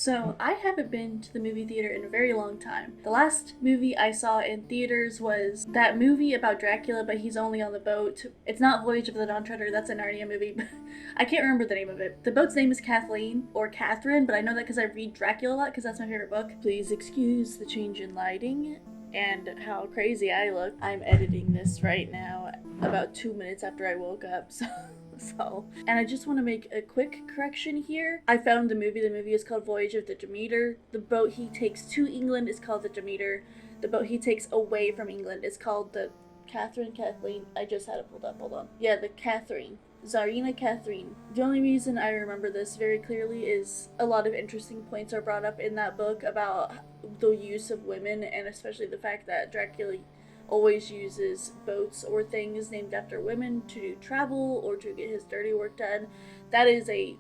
So, I haven't been to the movie theater in a very long time. The last movie I saw in theaters was that movie about Dracula, but he's only on the boat. It's not Voyage of the Dawn Treader, that's a Narnia movie. I can't remember the name of it. The boat's name is Kathleen, or Catherine, but I know that because I read Dracula a lot, because that's my favorite book. Please excuse the change in lighting and how crazy I look. I'm editing this right now about 2 minutes after I woke up, and I just want to make a quick correction here. I found the movie. The movie is called Voyage of the Demeter. The boat he takes to England is called the Demeter. The boat he takes away from England is called the Kathleen. I just had it pulled up. Hold on. Yeah, the Catherine. Tsarina Catherine. The only reason I remember this very clearly is a lot of interesting points are brought up in that book about the use of women, and especially the fact that Dracula always uses boats or things named after women to travel or to get his dirty work done. That is a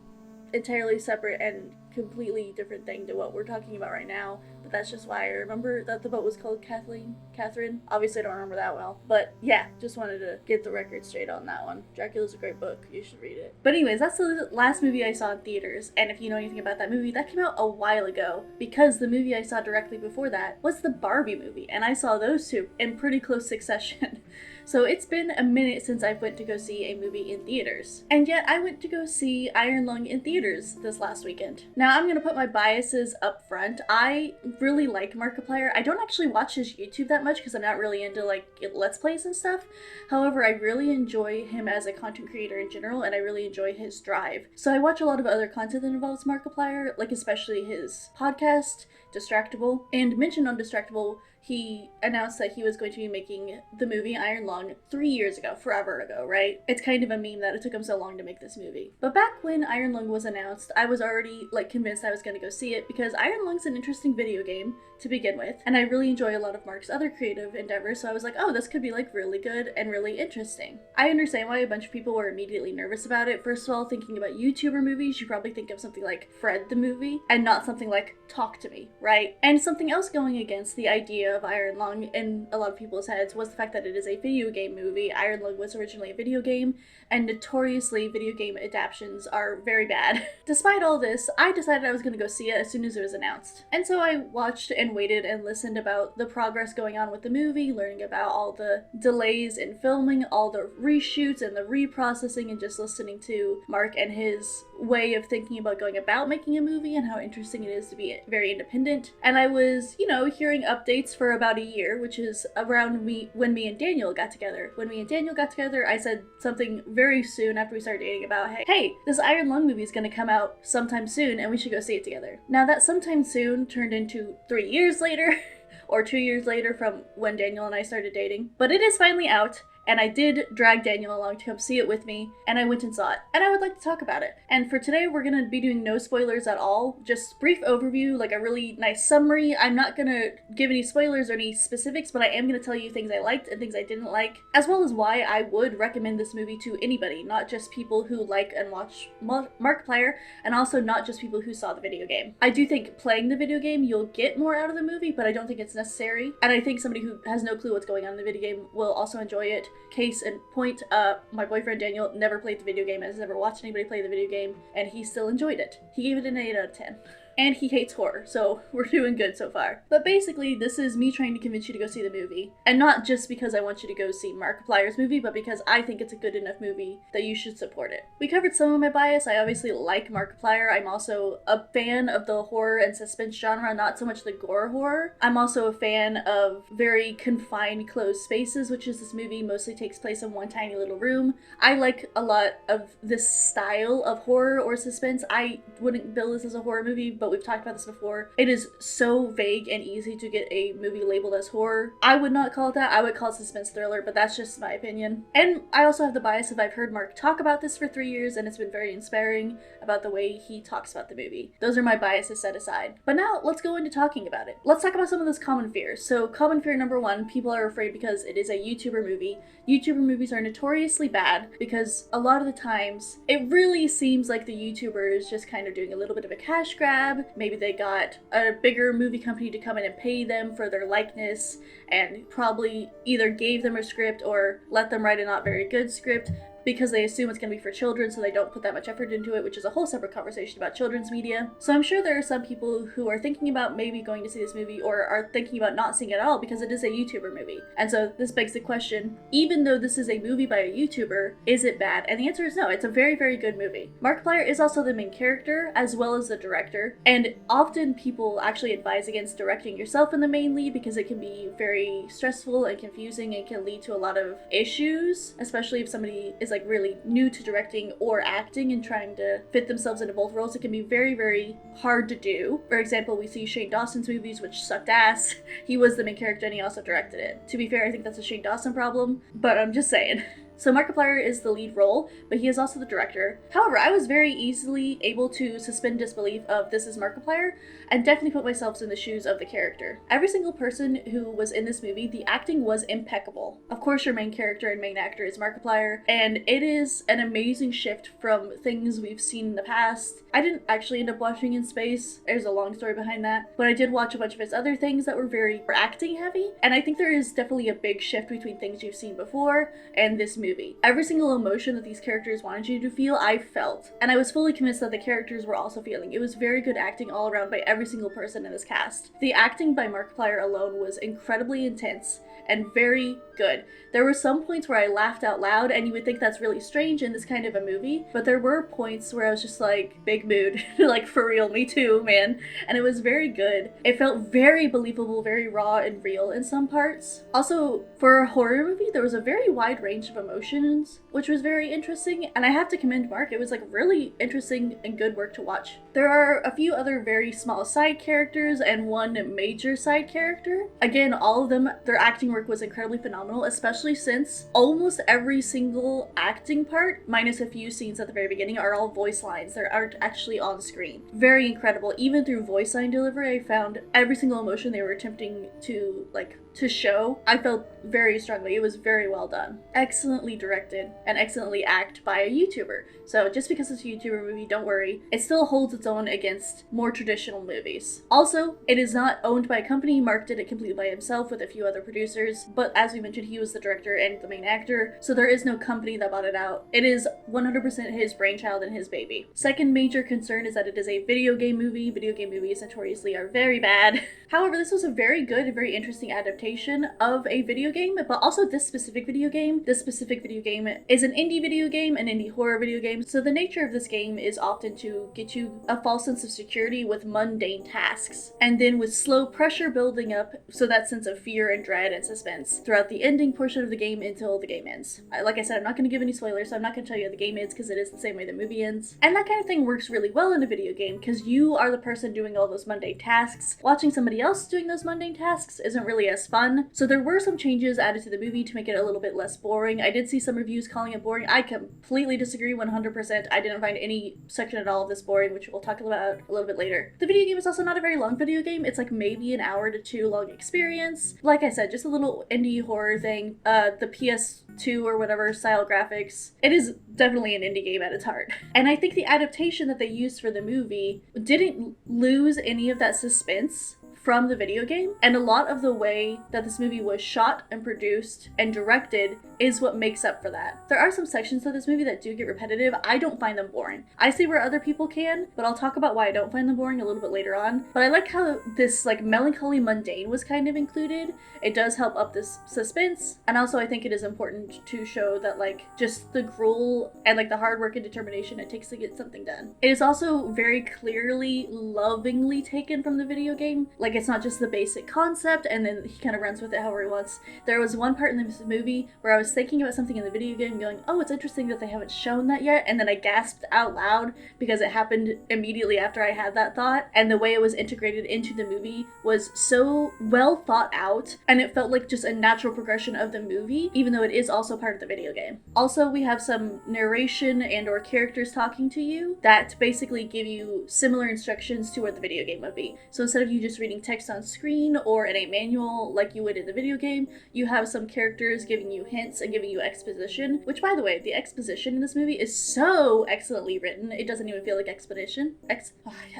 entirely separate and completely different thing to what we're talking about right now, but that's just why I remember that the boat was called Catherine. Obviously I don't remember that well, but yeah, just wanted to get the record straight on that one. Dracula's a great book, you should read it. But anyways, that's the last movie I saw in theaters, and if you know anything about that movie, that came out a while ago, because the movie I saw directly before that was the Barbie movie, and I saw those two in pretty close succession. So it's been a minute since I went to go see a movie in theaters. And yet I went to go see Iron Lung in theaters this last weekend. Now I'm gonna put my biases up front. I really like Markiplier. I don't actually watch his YouTube that much because I'm not really into like Let's Plays and stuff. However, I really enjoy him as a content creator in general, and I really enjoy his drive. So I watch a lot of other content that involves Markiplier, like especially his podcast, Distractable. And mentioned on Distractable, he announced that he was going to be making the movie Iron Lung 3 years ago, forever ago, right? It's kind of a meme that it took him so long to make this movie. But back when Iron Lung was announced, I was already convinced I was going to go see it because Iron Lung's an interesting video game to begin with, and I really enjoy a lot of Mark's other creative endeavors, so I was like, oh, this could be really good and really interesting. I understand why a bunch of people were immediately nervous about it. First of all, thinking about YouTuber movies, you probably think of something like Fred the Movie, and not something like Talk to Me, right? And something else going against the idea of Iron Lung in a lot of people's heads was the fact that it is a video game movie. Iron Lung was originally a video game, and notoriously video game adaptations are very bad. Despite all this, I decided I was going to go see it as soon as it was announced. And so I watched and waited and listened about the progress going on with the movie, learning about all the delays in filming, all the reshoots and the reprocessing, and just listening to Mark and his way of thinking about going about making a movie and how interesting it is to be very independent. And I was, hearing updates for about a year, which is around when me and Daniel got together. When me and Daniel got together, I said something very soon after we started dating about, hey, this Iron Lung movie is going to come out sometime soon and we should go see it together. Now that sometime soon turned into 3 years later, or 2 years later from when Daniel and I started dating. But it is finally out, and I did drag Daniel along to come see it with me, and I went and saw it, and I would like to talk about it. And for today, we're gonna be doing no spoilers at all, just brief overview, like a really nice summary. I'm not gonna give any spoilers or any specifics, but I am gonna tell you things I liked and things I didn't like, as well as why I would recommend this movie to anybody, not just people who like and watch Markiplier, and also not just people who saw the video game. I do think playing the video game, you'll get more out of the movie, but I don't think it's necessary, and I think somebody who has no clue what's going on in the video game will also enjoy it. Case in point, my boyfriend Daniel never played the video game, has never watched anybody play the video game, and he still enjoyed it. He gave it an 8 out of 10. And he hates horror, so we're doing good so far. But basically, this is me trying to convince you to go see the movie. And not just because I want you to go see Markiplier's movie, but because I think it's a good enough movie that you should support it. We covered some of my bias. I obviously like Markiplier. I'm also a fan of the horror and suspense genre, not so much the gore horror. I'm also a fan of very confined, closed spaces, which is this movie mostly takes place in one tiny little room. I like a lot of this style of horror or suspense. I wouldn't bill this as a horror movie, but we've talked about this before. It is so vague and easy to get a movie labeled as horror. I would not call it that. I would call it suspense thriller, but that's just my opinion. And I also have the bias of I've heard Mark talk about this for 3 years, and it's been very inspiring about the way he talks about the movie. Those are my biases set aside. But now let's go into talking about it. Let's talk about some of those common fears. So common fear number 1, people are afraid because it is a YouTuber movie. YouTuber movies are notoriously bad because a lot of the times it really seems like the YouTuber is just kind of doing a little bit of a cash grab. Maybe they got a bigger movie company to come in and pay them for their likeness and probably either gave them a script or let them write a not very good script. because they assume it's going to be for children, so they don't put that much effort into it, which is a whole separate conversation about children's media. So I'm sure there are some people who are thinking about maybe going to see this movie, or are thinking about not seeing it at all because it is a YouTuber movie. And so this begs the question, even though this is a movie by a YouTuber, is it bad? And the answer is no, it's a very, very good movie. Markiplier is also the main character as well as the director, and often people actually advise against directing yourself in the main lead because it can be very stressful and confusing and can lead to a lot of issues, especially if somebody is like really new to directing or acting and trying to fit themselves into both roles. It can be very, very hard to do. For example, we see Shane Dawson's movies, which sucked ass. He was the main character and he also directed it. To be fair, I think that's a Shane Dawson problem, but I'm just saying. So Markiplier is the lead role, but he is also the director. However, I was very easily able to suspend disbelief of this is Markiplier and definitely put myself in the shoes of the character. Every single person who was in this movie, the acting was impeccable. Of course, your main character and main actor is Markiplier, and it is an amazing shift from things we've seen in the past. I didn't actually end up watching In Space. There's a long story behind that, but I did watch a bunch of his other things that were very acting heavy, and I think there is definitely a big shift between things you've seen before and this movie. Every single emotion that these characters wanted you to feel, I felt. And I was fully convinced that the characters were also feeling. It was very good acting all around by every single person in this cast. The acting by Markiplier alone was incredibly intense and very good. There were some points where I laughed out loud, and you would think that's really strange in this kind of a movie, but there were points where I was just like, big mood, like for real, me too, man. And it was very good. It felt very believable, very raw and real in some parts. Also, for a horror movie, there was a very wide range of emotions, which was very interesting, and I have to commend Mark. It was like really interesting and good work to watch. There are a few other very small side characters and one major side character. Again, all of them, their acting work was incredibly phenomenal, especially since almost every single acting part, minus a few scenes at the very beginning, are all voice lines. They aren't actually on screen. Very incredible. Even through voice line delivery, I found every single emotion they were attempting to show, I felt very strongly. It was very well done. Excellently directed and excellently acted by a YouTuber. So just because it's a YouTuber movie, don't worry. It still holds its own against more traditional movies. Also, it is not owned by a company. Mark did it completely by himself with a few other producers, but as we mentioned, he was the director and the main actor, so there is no company that bought it out. It is 100% his brainchild and his baby. Second major concern is that it is a video game movie. Video game movies notoriously are very bad. However, this was a very good and very interesting adaptation of a video game, but also this specific video game. This specific video game is an indie video game, an indie horror video game. So the nature of this game is often to get you a false sense of security with mundane tasks, and then with slow pressure building up, so that sense of fear and dread and suspense throughout the ending portion of the game until the game ends. Like I said, I'm not going to give any spoilers, so I'm not going to tell you how the game ends because it is the same way the movie ends. And that kind of thing works really well in a video game because you are the person doing all those mundane tasks. Watching somebody else doing those mundane tasks isn't really as fun. So there were some changes added to the movie to make it a little bit less boring. I did see some reviews calling it boring. I completely disagree 100%. I didn't find any section at all of this boring, which we'll talk about a little bit later. The video game is also not a very long video game. It's like maybe an hour to 2 long experience. Like I said, just a little indie horror thing. The PS2 or whatever style graphics. It is definitely an indie game at its heart. And I think the adaptation that they used for the movie didn't lose any of that suspense from the video game, and a lot of the way that this movie was shot and produced and directed is what makes up for that. There are some sections of this movie that do get repetitive. I don't find them boring. I see where other people can, but I'll talk about why I don't find them boring a little bit later on. But I like how this like melancholy mundane was kind of included. It does help up this suspense, and also I think it is important to show that like just the gruel and like the hard work and determination it takes to get something done. It is also very clearly lovingly taken from the video game. Like it's not just the basic concept and then he kind of runs with it however he wants. There was one part in this movie where I was thinking about something in the video game going, oh, it's interesting that they haven't shown that yet, and then I gasped out loud because it happened immediately after I had that thought, and the way it was integrated into the movie was so well thought out, and it felt like just a natural progression of the movie, even though it is also part of the video game. Also, we have some narration and or characters talking to you that basically give you similar instructions to what the video game would be. So instead of you just reading text on screen or in a manual like you would in the video game, you have some characters giving you hints events and giving you exposition, which, by the way, the exposition in this movie is so excellently written, it doesn't even feel like expedition.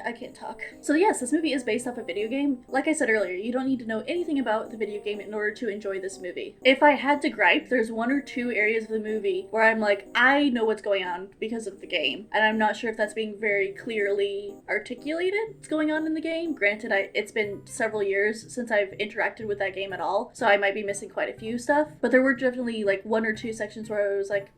I can't talk. So yes, this movie is based off a video game. Like I said earlier, you don't need to know anything about the video game in order to enjoy this movie. If I had to gripe, there's 1 or 2 areas of the movie where I'm like, I know what's going on because of the game, and I'm not sure if that's being very clearly articulated what's going on in the game. Granted, it's been several years since I've interacted with that game at all, so I might be missing quite a few stuff, but there were definitely like 1 or 2 sections where I was like,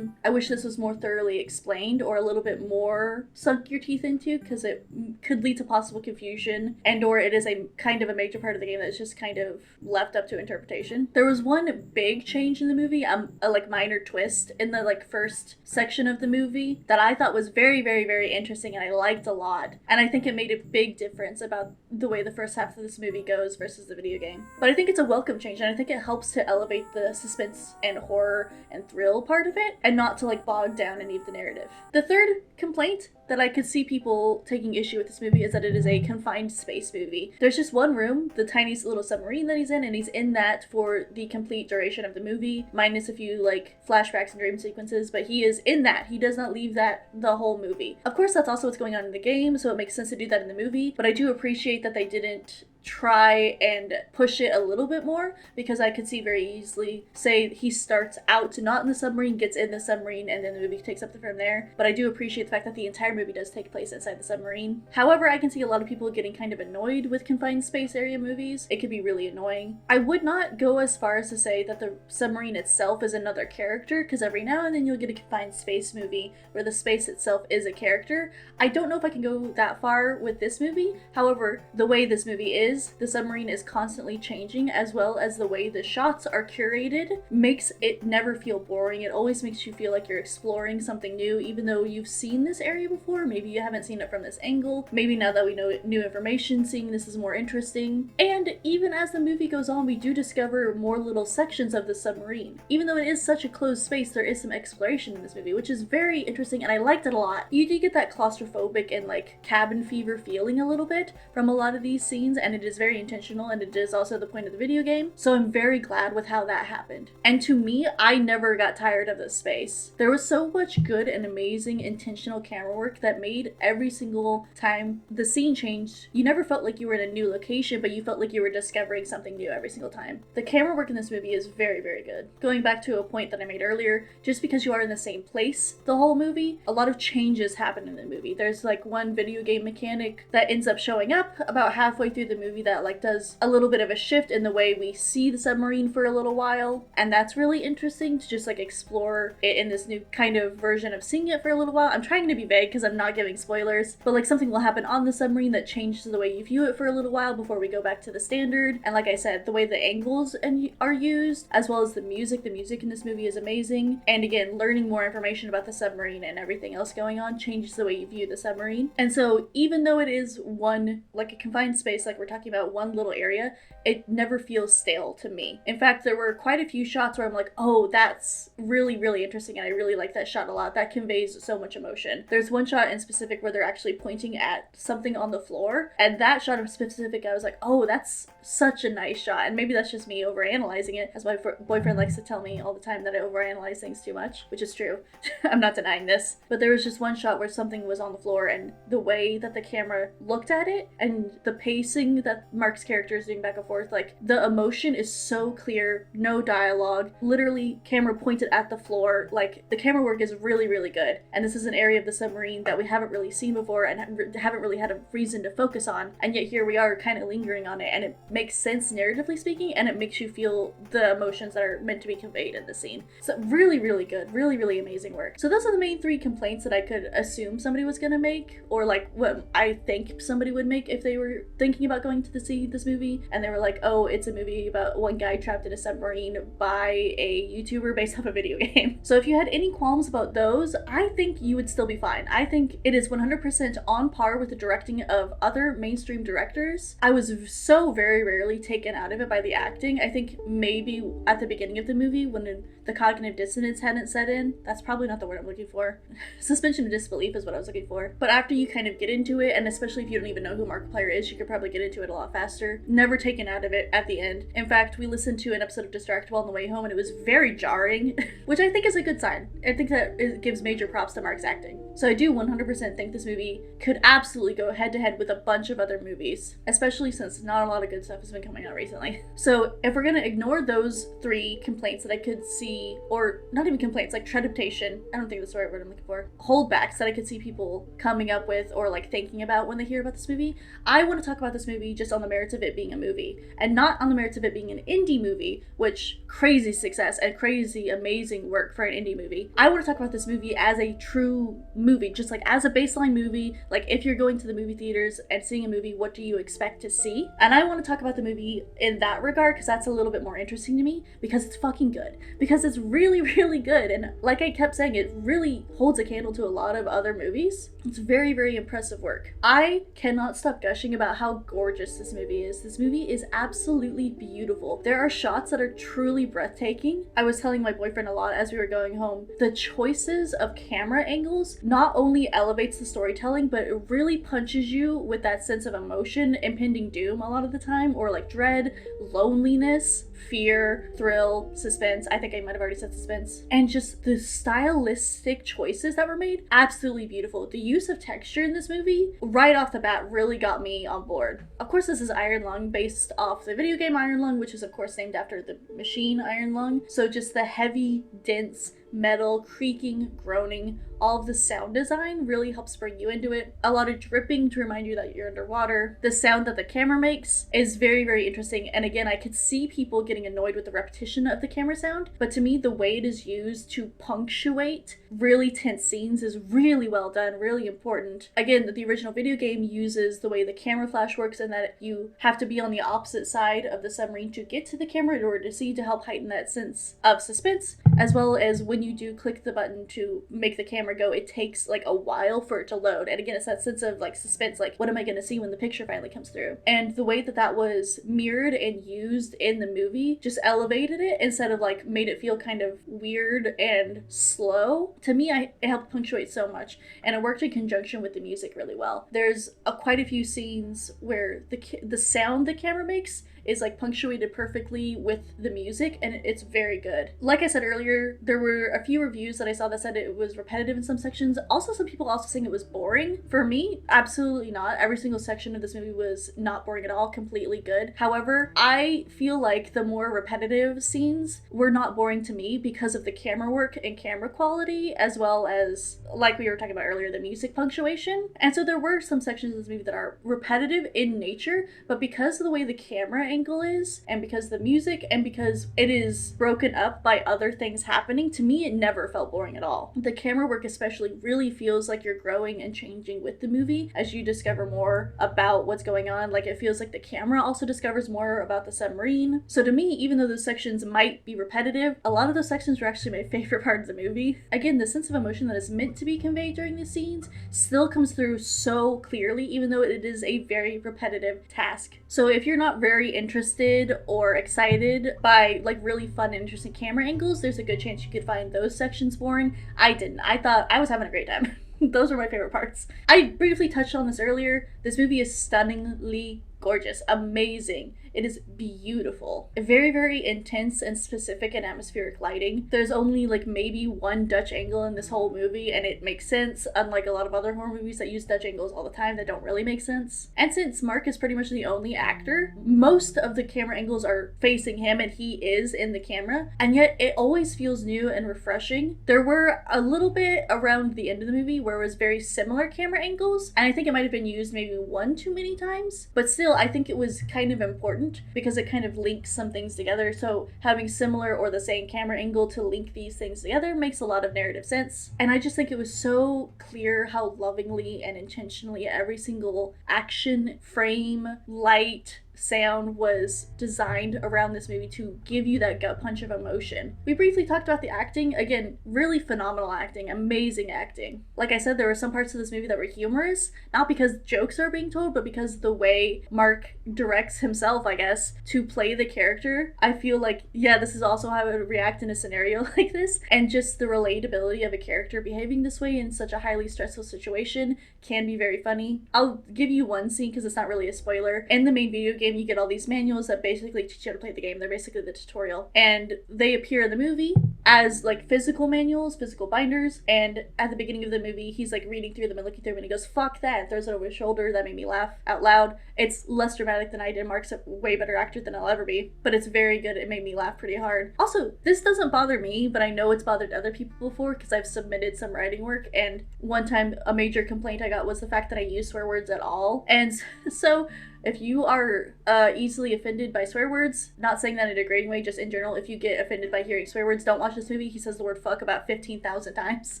I wish this was more thoroughly explained or a little bit more sunk your teeth into, because it could lead to possible confusion, and or it is a kind of a major part of the game that's just kind of left up to interpretation. There was one big change in the movie, a like minor twist in the like first section of the movie that I thought was very, very, very interesting and I liked a lot, and I think it made a big difference about the way the first half of this movie goes versus the video game. But I think it's a welcome change, and I think it helps to elevate the suspense and horror and thrill part of it, and not to like bog down any of the narrative. The third complaint that I could see people taking issue with this movie is that it is a confined space movie. There's just one room, the tiniest little submarine that he's in, and he's in that for the complete duration of the movie, minus a few like flashbacks and dream sequences, but he is in that. He does not leave that the whole movie. Of course, that's also what's going on in the game, so it makes sense to do that in the movie, but I do appreciate that they didn't try and push it a little bit more, because I could see very easily, say he starts out not in the submarine, gets in the submarine, and then the movie takes up from there. But I do appreciate the fact that the entire movie does take place inside the submarine. However, I can see a lot of people getting kind of annoyed with confined space area movies. It could be really annoying. I would not go as far as to say that the submarine itself is another character, because every now and then you'll get a confined space movie where the space itself is a character. I don't know if I can go that far with this movie. However, the way this movie is, the submarine is constantly changing, as well as the way the shots are curated makes it never feel boring. It always makes you feel like you're exploring something new, even though you've seen this area before. Maybe you haven't seen it from this angle. Maybe now that we know new information, seeing this is more interesting. And even as the movie goes on, we do discover more little sections of the submarine. Even though it is such a closed space, there is some exploration in this movie, which is very interesting, and I liked it a lot. You do get that claustrophobic and like cabin fever feeling a little bit from a lot of these scenes, and it is very intentional, and it is also the point of the video game. So I'm very glad with how that happened. And to me, I never got tired of this space. There was so much good and amazing intentional camera work that made every single time the scene changed, you never felt like you were in a new location, but you felt like you were discovering something new every single time. The camera work in this movie is very, very good. Going back to a point that I made earlier, just because you are in the same place the whole movie, a lot of changes happen in the movie. There's like one video game mechanic that ends up showing up about halfway through the movie that like does a little bit of a shift in the way we see the submarine for a little while, and that's really interesting to just like explore it in this new kind of version of seeing it for a little while. I'm trying to be vague because I'm not giving spoilers, but like something will happen on the submarine that changes the way you view it for a little while before we go back to the standard. And like I said, the way the angles are used, as well as the music in this movie is amazing. And again, learning more information about the submarine and everything else going on changes the way you view the submarine. And so even though it is one, like a confined space, like we're talking about one little area, it never feels stale to me. In fact, there were quite a few shots where I'm like, oh, that's really, really interesting, and I really like that shot a lot. That conveys so much emotion. There's one shot in specific where they're actually pointing at something on the floor, and that shot in specific, I was like, oh, that's such a nice shot. And maybe that's just me overanalyzing it, as my boyfriend likes to tell me all the time that I overanalyze things too much, which is true. I'm not denying this. But there was just one shot where something was on the floor, and the way that the camera looked at it and the pacing that Mark's character is doing back and forth, like the emotion is so clear, no dialogue, literally camera pointed at the floor. Like the camera work is really, really good. And this is an area of the submarine that we haven't really seen before and haven't really had a reason to focus on. And yet here we are kind of lingering on it, and it makes sense narratively speaking, and it makes you feel the emotions that are meant to be conveyed in the scene. So really, really good, really, really amazing work. So those are the main 3 complaints that I could assume somebody was gonna make, or like what I think somebody would make if they were thinking about going to see this movie and they were like, oh, it's a movie about one guy trapped in a submarine by a YouTuber based off a video game. So if you had any qualms about those, I think you would still be fine. I think it is 100% on par with the directing of other mainstream directors. I was so very rarely taken out of it by the acting. I think maybe at the beginning of the movie when the cognitive dissonance hadn't set in. That's probably not the word I'm looking for. Suspension of disbelief is what I was looking for. But after you kind of get into it, and especially if you don't even know who Markiplier is, you could probably get into it a lot faster. Never taken out of it at the end. In fact, we listened to an episode of Distractable on the way home, and it was very jarring, which I think is a good sign. I think that it gives major props to Mark's acting. So I do 100% think this movie could absolutely go head to head with a bunch of other movies, especially since not a lot of good stuff has been coming out recently. So if we're gonna ignore those 3 complaints that I could see, or not even complaints, like trepidation, I don't think that's the right word I'm looking for, holdbacks that I could see people coming up with or like thinking about when they hear about this movie, I want to talk about this movie just on the merits of it being a movie, and not on the merits of it being an indie movie, which crazy success and crazy amazing work for an indie movie. I want to talk about this movie as a true movie, just like as a baseline movie. Like if you're going to the movie theaters and seeing a movie, what do you expect to see? And I want to talk about the movie in that regard because that's a little bit more interesting to me, because it's fucking good, because it's really, really good. And like I kept saying, it really holds a candle to a lot of other movies. It's very, very impressive work. I cannot stop gushing about how gorgeous this movie is. This movie is absolutely beautiful. There are shots that are truly breathtaking. I was telling my boyfriend a lot as we were going home, the choices of camera angles not only elevates the storytelling, but it really punches you with that sense of emotion, impending doom a lot of the time, or like dread, loneliness, fear, thrill, suspense. I think I might have already said suspense. And just the stylistic choices that were made, absolutely beautiful. The use of texture in this movie, right off the bat, really got me on board. Of course, this is Iron Lung, based off the video game Iron Lung, which is of course named after the machine Iron Lung. So just the heavy, dense metal, creaking, groaning, all of the sound design really helps bring you into it. A lot of dripping to remind you that you're underwater. The sound that the camera makes is very, very interesting. And again, I could see people getting annoyed with the repetition of the camera sound, but to me, the way it is used to punctuate really tense scenes is really well done, really important. Again, the original video game uses the way the camera flash works, and that you have to be on the opposite side of the submarine to get to the camera in order to see, to help heighten that sense of suspense, as well as when you do click the button to make the camera go, it takes like a while for it to load. And again, it's that sense of like suspense, like what am I going to see when the picture finally comes through? And the way that that was mirrored and used in the movie just elevated it instead of like made it feel kind of weird and slow. To me, it helped punctuate so much, and it worked in conjunction with the music really well. There's quite a few scenes where the sound the camera makes is like punctuated perfectly with the music, and it's very good. Like I said earlier, there were a few reviews that I saw that said it was repetitive in some sections. Also, some people also saying it was boring. For me, absolutely not. Every single section of this movie was not boring at all, completely good. However, I feel like the more repetitive scenes were not boring to me because of the camera work and camera quality, as well as, like we were talking about earlier, the music punctuation. And so there were some sections of this movie that are repetitive in nature, but because of the way the camera angle is, and because the music, and because it is broken up by other things happening, to me it never felt boring at all. The camera work especially really feels like you're growing and changing with the movie as you discover more about what's going on. Like it feels like the camera also discovers more about the submarine. So to me, even though those sections might be repetitive, a lot of those sections were actually my favorite part of the movie. Again, the sense of emotion that is meant to be conveyed during the scenes still comes through so clearly, even though it is a very repetitive task. So if you're not very interested or excited by like really fun and interesting camera angles, there's a good chance you could find those sections boring. I didn't. I thought I was having a great time. Those were my favorite parts. I briefly touched on this earlier. This movie is stunningly gorgeous, amazing. It is beautiful. Very, very intense and specific and atmospheric lighting. There's only like maybe one Dutch angle in this whole movie, and it makes sense, unlike a lot of other horror movies that use Dutch angles all the time that don't really make sense. And since Mark is pretty much the only actor, most of the camera angles are facing him and he is in the camera, and yet it always feels new and refreshing. There were a little bit around the end of the movie where it was very similar camera angles, and I think it might have been used maybe one too many times, but still I think it was kind of important because it kind of links some things together. So having similar or the same camera angle to link these things together makes a lot of narrative sense. And I just think it was so clear how lovingly and intentionally every single action, frame, light, sound was designed around this movie to give you that gut punch of emotion. We briefly talked about the acting. Again, really phenomenal acting, amazing acting. Like I said, there were some parts of this movie that were humorous, not because jokes are being told, but because the way Mark directs himself, I guess, to play the character. I feel like, yeah, this is also how I would react in a scenario like this, and just the relatability of a character behaving this way in such a highly stressful situation can be very funny. I'll give you one scene because it's not really a spoiler. In the main video game, you get all these manuals that basically teach you how to play the game. They're basically the tutorial, and they appear in the movie as like physical manuals, physical binders, and at the beginning of the movie, he's like reading through them and looking through them, and he goes, "Fuck that," and throws it over his shoulder. That made me laugh out loud. It's less dramatic than I did. Mark's a way better actor than I'll ever be, but it's very good. It made me laugh pretty hard. Also, this doesn't bother me, but I know it's bothered other people before because I've submitted some writing work, and one time a major complaint I got was the fact that I use swear words at all. And so if you are easily offended by swear words, not saying that in a degrading way, just in general, if you get offended by hearing swear words, don't watch this movie. He says the word fuck about 15,000 times.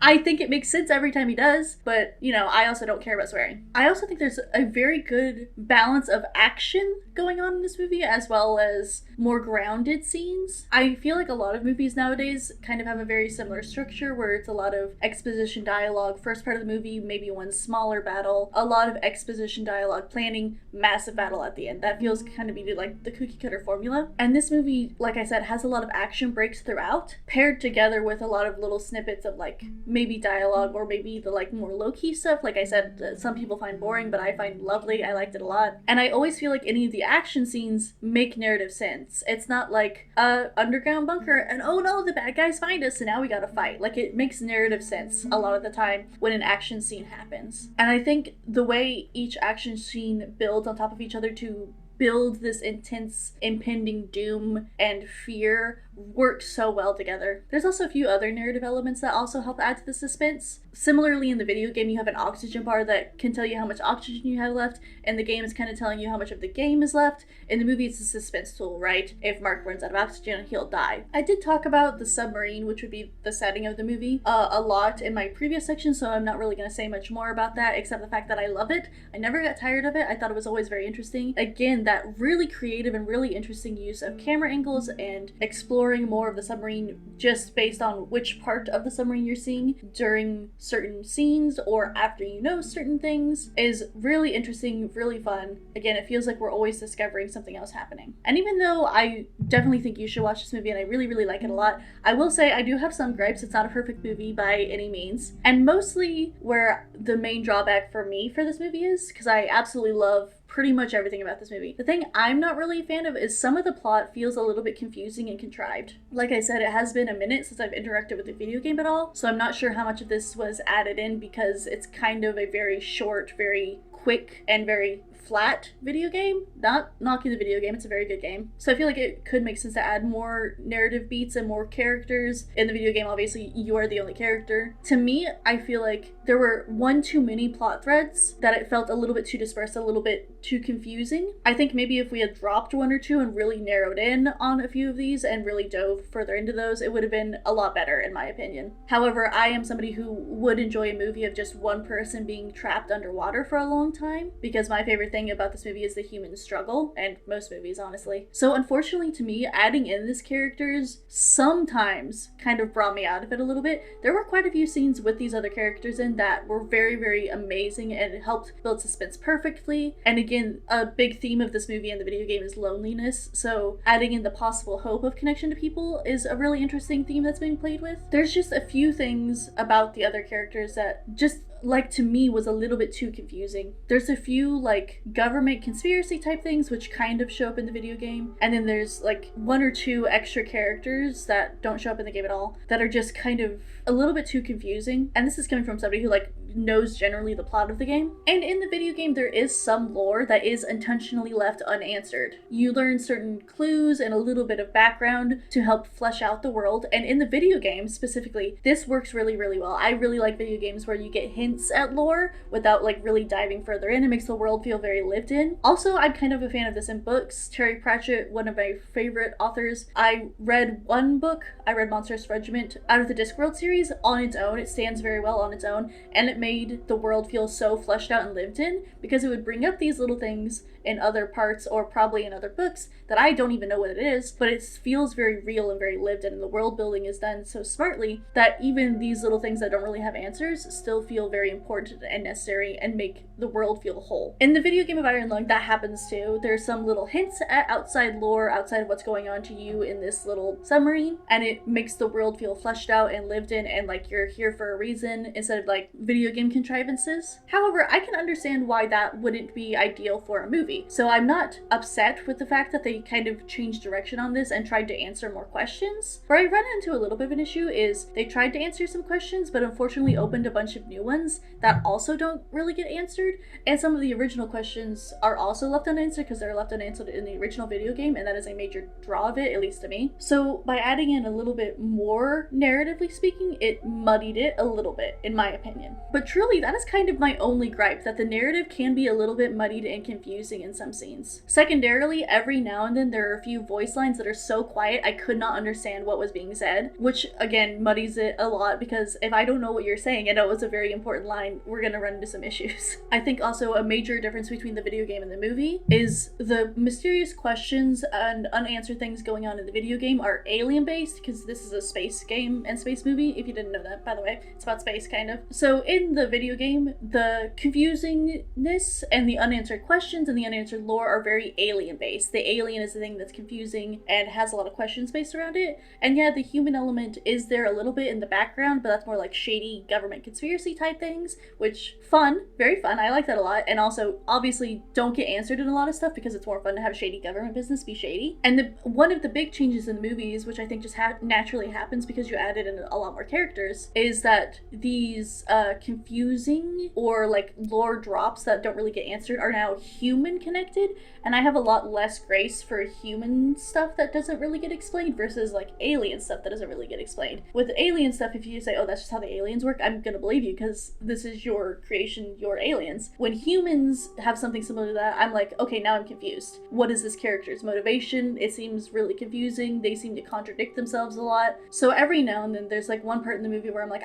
I think it makes sense every time he does, but, you know, I also don't care about swearing. I also think there's a very good balance of action going on in this movie, as well as more grounded scenes. I feel like a lot of movies nowadays kind of have a very similar structure, where it's a lot of exposition dialogue, first part of the movie, maybe one smaller battle, a lot of exposition dialogue, planning, massive battle at the end. That feels kind of be like the cookie cutter formula. And this movie, like I said, has a lot of action breaks throughout, paired together with a lot of little snippets of like maybe dialogue or maybe the like more low-key stuff. Like I said, some people find boring, but I find lovely. I liked it a lot. And I always feel like any of the action scenes make narrative sense. It's not like underground bunker and oh no, the bad guys find us and now we gotta fight. Like, it makes narrative sense a lot of the time when an action scene happens. And I think the way each action scene builds on top of each other to build this intense impending doom and fear worked so well together. There's also a few other narrative elements that also help add to the suspense. Similarly, in the video game, you have an oxygen bar that can tell you how much oxygen you have left, and the game is kind of telling you how much of the game is left. In the movie, it's a suspense tool, right? If Mark runs out of oxygen, he'll die. I did talk about the submarine, which would be the setting of the movie, a lot in my previous section, so I'm not really going to say much more about that, except the fact that I love it. I never got tired of it. I thought it was always very interesting. Again, that really creative and really interesting use of camera angles and exploring more of the submarine just based on which part of the submarine you're seeing during certain scenes or after you know certain things is really interesting, really fun. Again, it feels like we're always discovering something else happening. And even though I definitely think you should watch this movie and I really, really like it a lot, I will say I do have some gripes. It's not a perfect movie by any means. And mostly where the main drawback for me for this movie is, because I absolutely love pretty much everything about this movie. The thing I'm not really a fan of is some of the plot feels a little bit confusing and contrived. Like I said, it has been a minute since I've interacted with the video game at all, so I'm not sure how much of this was added in because it's kind of a very short, very quick, and very flat video game. Not knocking the video game, it's a very good game. So I feel like it could make sense to add more narrative beats and more characters. In the video game, obviously, you are the only character. To me, I feel like there were one too many plot threads, that it felt a little bit too dispersed, a little bit too confusing. I think maybe if we had dropped one or two and really narrowed in on a few of these and really dove further into those, it would have been a lot better in my opinion. However, I am somebody who would enjoy a movie of just one person being trapped underwater for a long time, because my favorite thing about this movie is the human struggle, and most movies, honestly. So unfortunately to me, adding in these characters sometimes kind of brought me out of it a little bit. There were quite a few scenes with these other characters in that were very, very amazing and helped build suspense perfectly. And again, a big theme of this movie and the video game is loneliness, so adding in the possible hope of connection to people is a really interesting theme that's being played with. There's just a few things about the other characters that just, like, to me was a little bit too confusing. There's a few like government conspiracy type things which kind of show up in the video game, and then there's like one or two extra characters that don't show up in the game at all that are just kind of a little bit too confusing. And this is coming from somebody who like knows generally the plot of the game. And in the video game, there is some lore that is intentionally left unanswered. You learn certain clues and a little bit of background to help flesh out the world, and in the video game specifically, this works really, really well. I really like video games where you get hints at lore without like really diving further in. It makes the world feel very lived in. Also, I'm kind of a fan of this in books. Terry Pratchett, one of my favorite authors, I read one book, I read Monstrous Regiment out of the Discworld series on its own. It stands very well on its own, and it made the world feel so fleshed out and lived in because it would bring up these little things in other parts or probably in other books that I don't even know what it is, but it feels very real and very lived in, and the world building is done so smartly that even these little things that don't really have answers still feel very important and necessary and make the world feel whole. In the video game of Iron Lung, that happens too. There's some little hints at outside lore, outside of what's going on to you in this little submarine, and it makes the world feel fleshed out and lived in and like you're here for a reason instead of like video game contrivances. However, I can understand why that wouldn't be ideal for a movie. So I'm not upset with the fact that they kind of changed direction on this and tried to answer more questions. Where I run into a little bit of an issue is they tried to answer some questions, but unfortunately opened a bunch of new ones that also don't really get answered. And some of the original questions are also left unanswered because they're left unanswered in the original video game, and that is a major draw of it, at least to me. So by adding in a little bit more, narratively speaking, it muddied it a little bit, in my opinion. But truly, that is kind of my only gripe, that the narrative can be a little bit muddied and confusing in some scenes. Secondarily, every now and then there are a few voice lines that are so quiet I could not understand what was being said, which again muddies it a lot because if I don't know what you're saying and it was a very important line, we're gonna run into some issues. I think also a major difference between the video game and the movie is the mysterious questions and unanswered things going on in the video game are alien based, because this is a space game and space movie, if you didn't know that, by the way. It's about space, kind of. So in the video game, the confusingness and the unanswered questions and the unanswered lore are very alien based. The alien is the thing that's confusing and has a lot of questions based around it. And yeah, the human element is there a little bit in the background, but that's more like shady government conspiracy type things, which fun, very fun. I like that a lot. And also obviously don't get answered in a lot of stuff because it's more fun to have shady government business be shady. And one of the big changes in the movies, which I think just naturally happens because you added in a lot more characters, is that these confusing or like lore drops that don't really get answered are now human connected, and I have a lot less grace for human stuff that doesn't really get explained versus like alien stuff that doesn't really get explained. With alien stuff, if you say, oh, that's just how the aliens work, I'm gonna believe you because this is your creation, your aliens. When humans have something similar to that, I'm like, okay, now I'm confused. What is this character's motivation? It seems really confusing. They seem to contradict themselves a lot. So every now and then there's like one part in the movie where I'm like,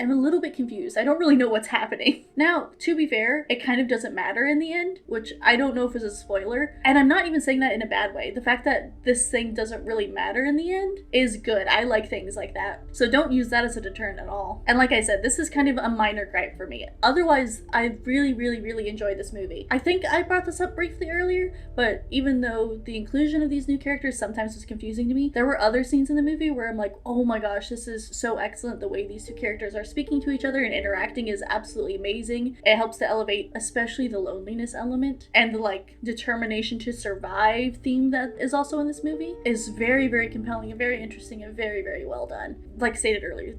I'm a little bit confused. I don't really know what's happening. Now, to be fair, it kind of doesn't matter in the end, which I don't know if is a spoiler. And I'm not even saying that in a bad way. The fact that this thing doesn't really matter in the end is good. I like things like that. So don't use that as a deterrent at all. And like I said, this is kind of a minor gripe for me. Otherwise, I really, really, really enjoyed this movie. I think I brought this up briefly earlier, but even though the inclusion of these new characters sometimes was confusing to me, there were other scenes in the movie where I'm like, oh my gosh, this is so excellent. The way these two characters are speaking to each other and interacting is absolutely amazing. It helps to elevate especially the loneliness element, and the like determination to survive theme that is also in this movie is very, very compelling and very interesting and very, very well done. Like stated earlier,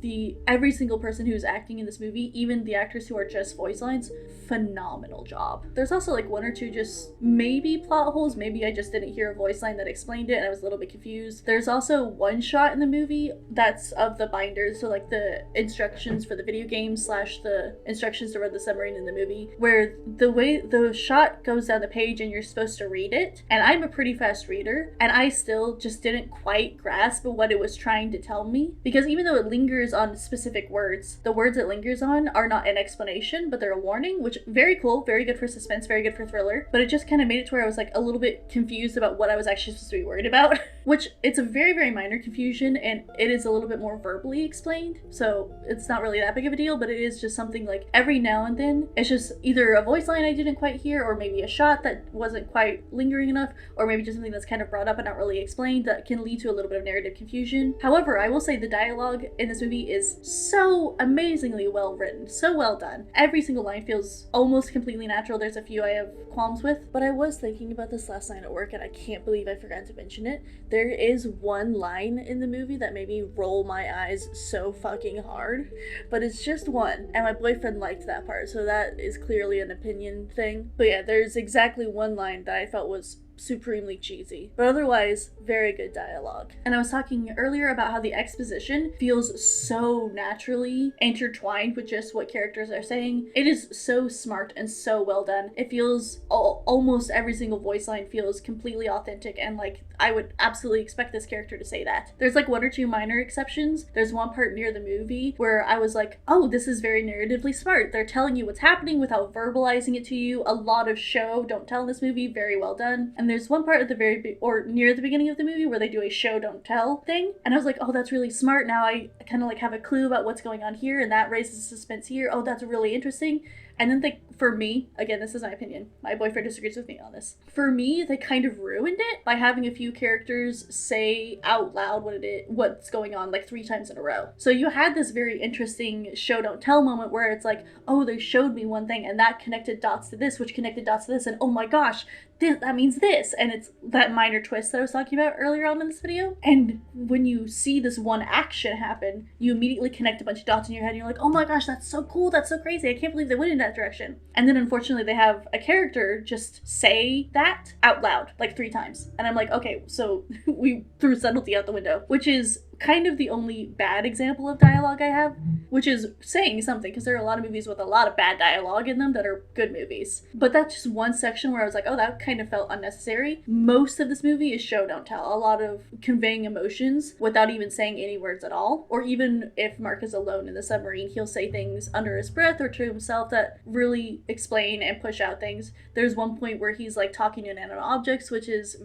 every single person who's acting in this movie, even the actors who are just voice lines, phenomenal job. There's also like one or two just maybe plot holes. Maybe I just didn't hear a voice line that explained it and I was a little bit confused. There's also one shot in the movie that's of the binders, so like the instructions for the video game / the instructions to run the submarine in the movie, where the way the shot goes down the page and you're supposed to read it, and I'm a pretty fast reader and I still just didn't quite grasp what it was trying to tell me, because even though it lingers on specific words, the words it lingers on are not an explanation but they're a warning, which very cool, very good for suspense, very good for thriller, but it just kind of made it to where I was like a little bit confused about what I was actually supposed to be worried about. Which it's a very, very minor confusion, and it is a little bit more verbally explained, so it's not really that big of a deal, but it is just something like every now and then it's just either a voice line I didn't quite hear, or maybe a shot that wasn't quite lingering enough, or maybe just something that's kind of brought up and not really explained that can lead to a little bit of narrative confusion. However, I will say the dialogue in this movie is so amazingly well written, so well done. Every single line feels almost completely natural. There's a few I have qualms with, but I was thinking about this last night at work and I can't believe I forgot to mention it. There is one line in the movie that made me roll my eyes so fucking hard, but it's just one, and my boyfriend liked that part, so that is clearly an opinion thing. But yeah, there's exactly one line that I felt was supremely cheesy. But otherwise, very good dialogue. And I was talking earlier about how the exposition feels so naturally intertwined with just what characters are saying. It is so smart and so well done. It feels, almost every single voice line feels completely authentic, and like I would absolutely expect this character to say that. There's like one or two minor exceptions. There's one part near the movie where I was like, oh, this is very narratively smart. They're telling you what's happening without verbalizing it to you. A lot of show, don't tell in this movie, very well done. And there's one part at the or near the beginning of the movie where they do a show, don't tell thing. And I was like, oh, that's really smart. Now I kind of like have a clue about what's going on here, and that raises suspense here. Oh, that's really interesting. And then for me, again, this is my opinion, my boyfriend disagrees with me on this. For me, they kind of ruined it by having a few characters say out loud what's going on like 3 times in a row. So you had this very interesting show don't tell moment where it's like, oh, they showed me one thing and that connected dots to this, which connected dots to this, and oh my gosh, that means this. And it's that minor twist that I was talking about earlier on in this video. And when you see this one action happen, you immediately connect a bunch of dots in your head and you're like, oh my gosh, that's so cool, that's so crazy, I can't believe they went in that direction. And then unfortunately they have a character just say that out loud like 3 times. And I'm like, okay, so we threw subtlety out the window, which is kind of the only bad example of dialogue I have, which is saying something, because there are a lot of movies with a lot of bad dialogue in them that are good movies. But that's just one section where I was like, oh, that kind of felt unnecessary. Most of this movie is show don't tell, a lot of conveying emotions without even saying any words at all. Or even if Mark is alone in the submarine, he'll say things under his breath or to himself that really explain and push out things. There's one point where he's like talking to inanimate objects, which is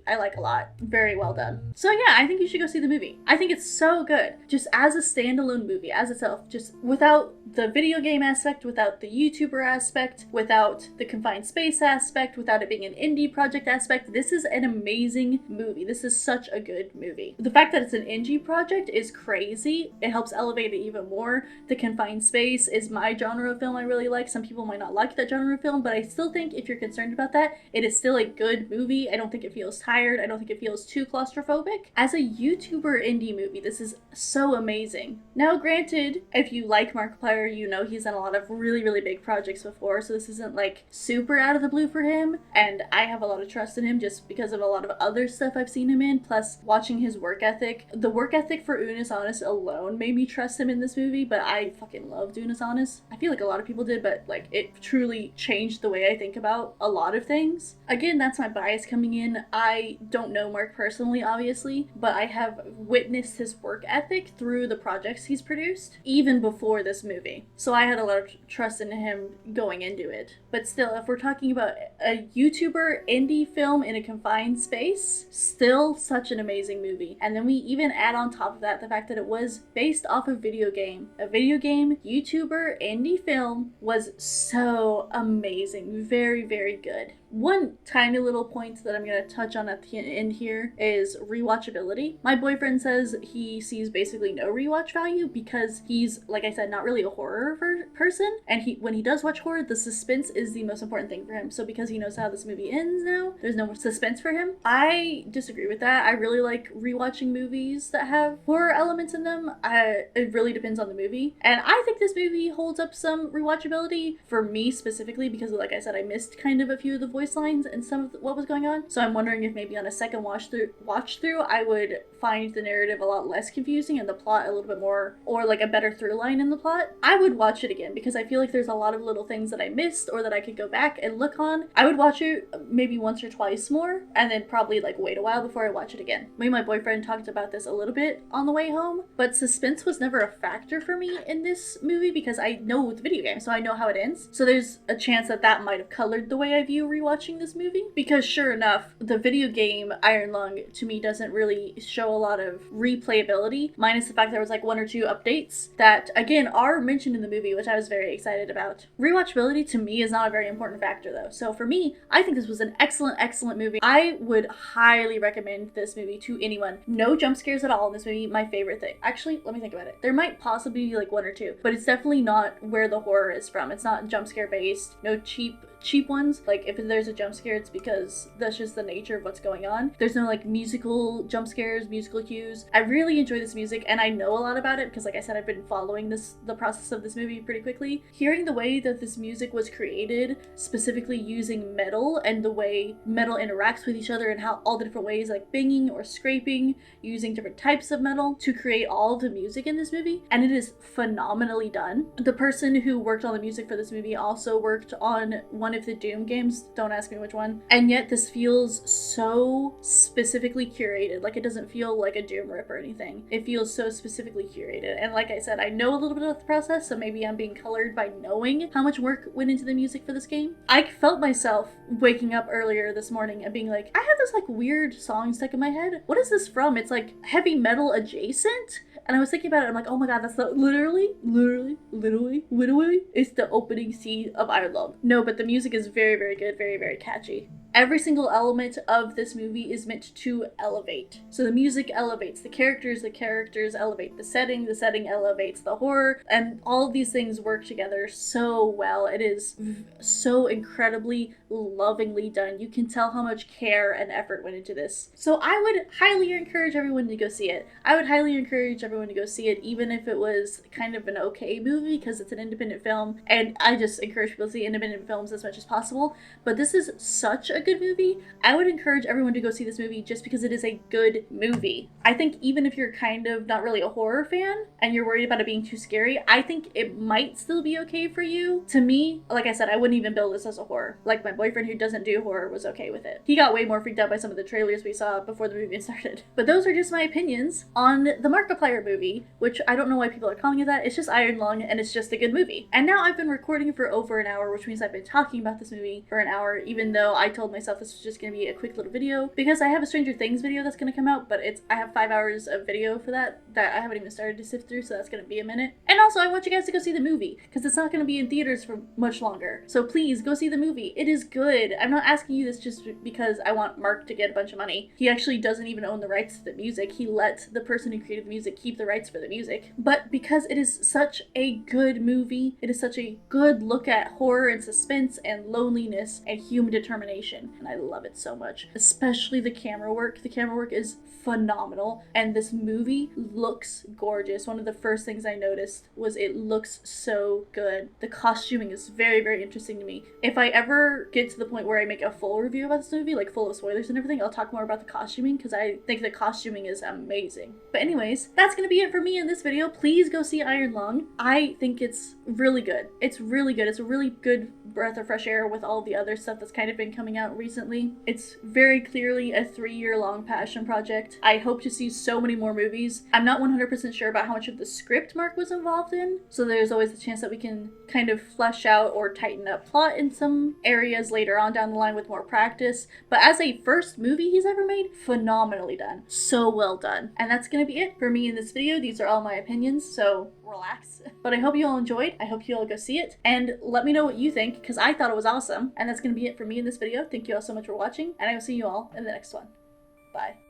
I like a lot. Very well done. So yeah, I think you should go see the movie. I think it's so good. Just as a standalone movie, as itself, just without the video game aspect, without the YouTuber aspect, without the confined space aspect, without it being an indie project aspect, this is an amazing movie. This is such a good movie. The fact that it's an indie project is crazy. It helps elevate it even more. The confined space is my genre of film I really like. Some people might not like that genre of film, but I still think if you're concerned about that, it is still a good movie. I don't think it feels tired. I don't think it feels too claustrophobic. As a YouTuber indie movie, this is so amazing. Now granted, if you like Markiplier, you know he's done a lot of really, really big projects before, so this isn't like super out of the blue for him, and I have a lot of trust in him just because of a lot of other stuff I've seen him in, plus watching his work ethic. The work ethic for Unis Honest alone made me trust him in this movie, but I fucking loved Unis Honest. I feel like a lot of people did, but like it truly changed the way I think about a lot of things. Again, that's my bias coming in. I don't know Mark personally, obviously, but I have witnessed his work ethic through the projects he's produced, even before this movie. So I had a lot of trust in him going into it. But still, if we're talking about a YouTuber indie film in a confined space, still such an amazing movie. And then we even add on top of that the fact that it was based off a video game. A video game YouTuber indie film was so amazing. Very, very good. One tiny little point that I'm going to touch on at the end here is rewatchability. My boyfriend says he sees basically no rewatch value because he's, like I said, not really a horror person. And when he does watch horror, the suspense is the most important thing for him. So because he knows how this movie ends now, there's no more suspense for him. I disagree with that. I really like rewatching movies that have horror elements in them. It really depends on the movie. And I think this movie holds up some rewatchability for me specifically because, like I said, I missed kind of a few of the voice lines and some of what was going on. So I'm wondering if maybe on a second watch through, I would find the narrative a lot less confusing and the plot a little bit more, or like a better through line in the plot. I would watch it again because I feel like there's a lot of little things that I missed or that I could go back and look on. I would watch it maybe once or twice more and then probably like wait a while before I watch it again. Me and my boyfriend talked about this a little bit on the way home, but suspense was never a factor for me in this movie because I know the video game, so I know how it ends. So there's a chance that might have colored the way I view rewatching this movie, because sure enough, the video game Iron Lung to me doesn't really show a lot of replayability, minus the fact there was like 1 or 2 updates that again are mentioned in the movie, which I was very excited about. Rewatchability to me is not a very important factor though. So for me, I think this was an excellent movie. I would highly recommend this movie to anyone. No jump scares at all in this movie. My favorite thing. Actually, let me think about it. There might possibly be like 1 or 2, but it's definitely not where the horror is from. It's not jump scare based. No cheap cheap ones. Like if there's a jump scare, it's because that's just the nature of what's going on. There's no like musical jump scares, musical cues. I really enjoy this music, and I know a lot about it because, like I said, I've been following the process of this movie pretty quickly. Hearing the way that this music was created, specifically using metal and the way metal interacts with each other and how all the different ways like banging or scraping, using different types of metal to create all of the music in this movie, and it is phenomenally done. The person who worked on the music for this movie also worked on one of the Doom games, don't ask me which one, and yet this feels so specifically curated. Like it doesn't feel like a Doom rip or anything. It feels so specifically curated, and like I said, I know a little bit about the process, so maybe I'm being colored by knowing how much work went into the music for this game. I felt myself waking up earlier this morning and being like, I have this like weird song stuck in my head. What is this from? It's like heavy metal adjacent? And I was thinking about it, I'm like, oh my god, that's the literally, it's the opening scene of Iron Lung. No, but the music is very, very good, very, very catchy. Every single element of this movie is meant to elevate. So the music elevates the characters elevate the setting elevates the horror, and all of these things work together so well. It is so incredibly lovingly done. You can tell how much care and effort went into this. So I would highly encourage everyone to go see it. I would highly encourage everyone to go see it, even if it was kind of an okay movie, because it's an independent film, and I just encourage people to see independent films as much as possible. But this is such a good movie. I would encourage everyone to go see this movie just because it is a good movie. I think even if you're kind of not really a horror fan and you're worried about it being too scary, I think it might still be okay for you. To me, like I said, I wouldn't even bill this as a horror. Like my boyfriend who doesn't do horror was okay with it. He got way more freaked out by some of the trailers we saw before the movie started. But those are just my opinions on the Markiplier movie, which I don't know why people are calling it that. It's just Iron Lung, and it's just a good movie. And now I've been recording for over an hour, which means I've been talking about this movie for an hour, even though I told myself this was just going to be a quick little video, because I have a Stranger Things video that's going to come out, but I have 5 hours of video for that I haven't even started to sift through, so that's going to be a minute. And also, I want you guys to go see the movie, because it's not going to be in theaters for much longer. So please, go see the movie. It is good. I'm not asking you this just because I want Mark to get a bunch of money. He actually doesn't even own the rights to the music. He let the person who created the music keep the rights for the music. But because it is such a good movie, it is such a good look at horror and suspense and loneliness and human determination, and I love it so much. Especially the camera work. The camera work is phenomenal, and this movie looks gorgeous. One of the first things I noticed was it looks so good. The costuming is very, very interesting to me. If I ever get to the point where I make a full review about this movie, like full of spoilers and everything, I'll talk more about the costuming, because I think the costuming is amazing. But anyways, that's gonna be it for me in this video. Please go see Iron Lung. I think it's really good. It's really good. It's a really good breath of fresh air with all the other stuff that's kind of been coming out recently. It's very clearly a 3-year-long passion project. I hope to see so many more movies. I'm not 100% sure about how much of the script Mark was involved in, so there's always the chance that we can kind of flesh out or tighten up plot in some areas later on down the line with more practice. But as a first movie he's ever made, phenomenally done. So well done. And that's gonna be it for me in this video. These are all my opinions, so relax. But I hope you all enjoyed. I hope you all go see it, and let me know what you think, because I thought it was awesome. And that's gonna be it for me in this video. Thank you all so much for watching, and I will see you all in the next one. Bye.